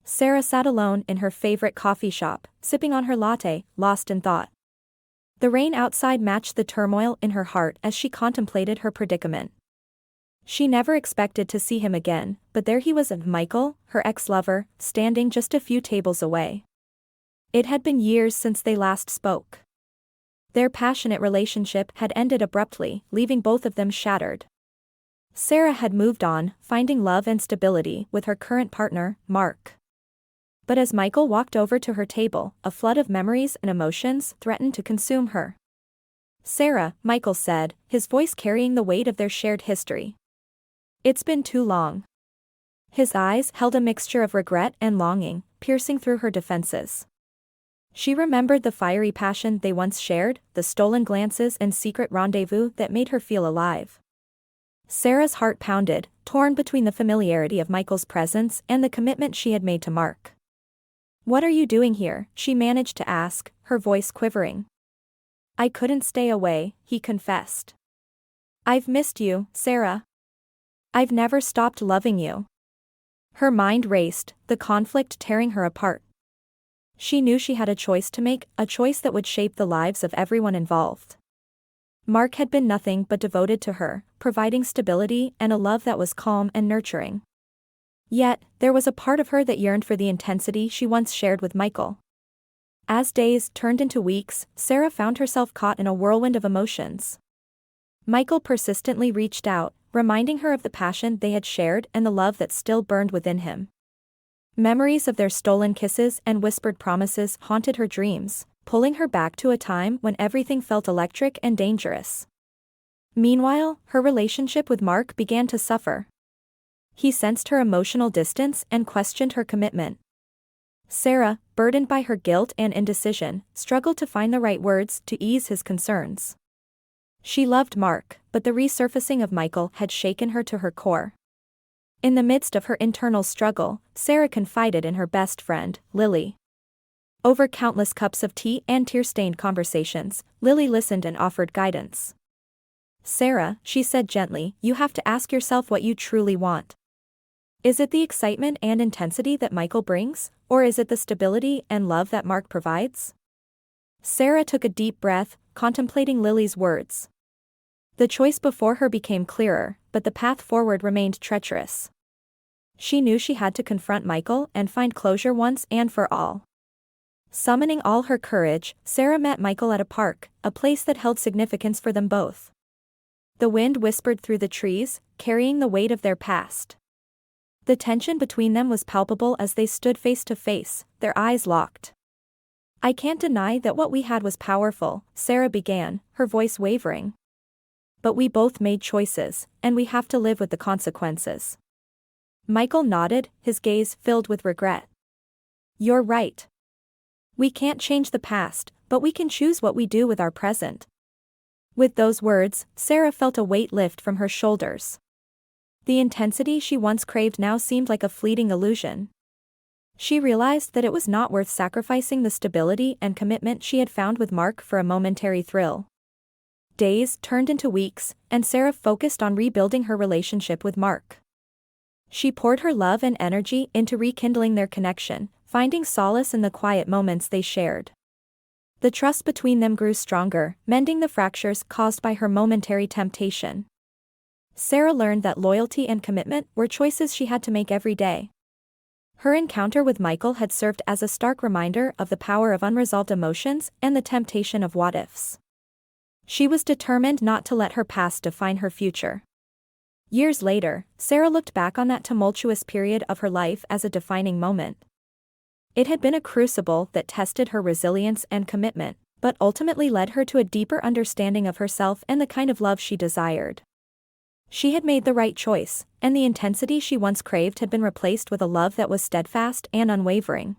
Sarah sat alone in her favorite coffee shop, sipping on her latte, lost in thought. The rain outside matched the turmoil in her heart as she contemplated her predicament. She never expected to see him again, but there he was, Michael, her ex-lover, standing just a few tables away. It had been years since they last spoke. Their passionate relationship had ended abruptly, leaving both of them shattered. Sarah had moved on, finding love and stability with her current partner, Mark. But as Michael walked over to her table, a flood of memories and emotions threatened to consume her. "Sarah," Michael said, his voice carrying the weight of their shared history. "It's been too long." His eyes held a mixture of regret and longing, piercing through her defenses. She remembered the fiery passion they once shared, the stolen glances and secret rendezvous that made her feel alive. Sarah's heart pounded, torn between the familiarity of Michael's presence and the commitment she had made to Mark. "What are you doing here?" she managed to ask, her voice quivering. "I couldn't stay away," he confessed. "I've missed you, Sarah. I've never stopped loving you." Her mind raced, the conflict tearing her apart. She knew she had a choice to make, a choice that would shape the lives of everyone involved. Mark had been nothing but devoted to her, providing stability and a love that was calm and nurturing. Yet, there was a part of her that yearned for the intensity she once shared with Michael. As days turned into weeks, Sarah found herself caught in a whirlwind of emotions. Michael persistently reached out, reminding her of the passion they had shared and the love that still burned within him. Memories of their stolen kisses and whispered promises haunted her dreams, pulling her back to a time when everything felt electric and dangerous. Meanwhile, her relationship with Mark began to suffer. He sensed her emotional distance and questioned her commitment. Sarah, burdened by her guilt and indecision, struggled to find the right words to ease his concerns. She loved Mark, but the resurfacing of Michael had shaken her to her core. In the midst of her internal struggle, Sarah confided in her best friend, Lily. Over countless cups of tea and tear-stained conversations, Lily listened and offered guidance. "Sarah," she said gently, "you have to ask yourself what you truly want. Is it the excitement and intensity that Michael brings, or is it the stability and love that Mark provides?" Sarah took a deep breath, contemplating Lily's words. The choice before her became clearer, but the path forward remained treacherous. She knew she had to confront Michael and find closure once and for all. Summoning all her courage, Sarah met Michael at a park, a place that held significance for them both. The wind whispered through the trees, carrying the weight of their past. The tension between them was palpable as they stood face to face, their eyes locked. "I can't deny that what we had was powerful," Sarah began, her voice wavering. "But we both made choices, and we have to live with the consequences." Michael nodded, his gaze filled with regret. "You're right. We can't change the past, but we can choose what we do with our present." With those words, Sarah felt a weight lift from her shoulders. The intensity she once craved now seemed like a fleeting illusion. She realized that it was not worth sacrificing the stability and commitment she had found with Mark for a momentary thrill. Days turned into weeks, and Sarah focused on rebuilding her relationship with Mark. She poured her love and energy into rekindling their connection, finding solace in the quiet moments they shared. The trust between them grew stronger, mending the fractures caused by her momentary temptation. Sarah learned that loyalty and commitment were choices she had to make every day. Her encounter with Michael had served as a stark reminder of the power of unresolved emotions and the temptation of what-ifs. She was determined not to let her past define her future. Years later, Sarah looked back on that tumultuous period of her life as a defining moment. It had been a crucible that tested her resilience and commitment, but ultimately led her to a deeper understanding of herself and the kind of love she desired. She had made the right choice, and the intensity she once craved had been replaced with a love that was steadfast and unwavering.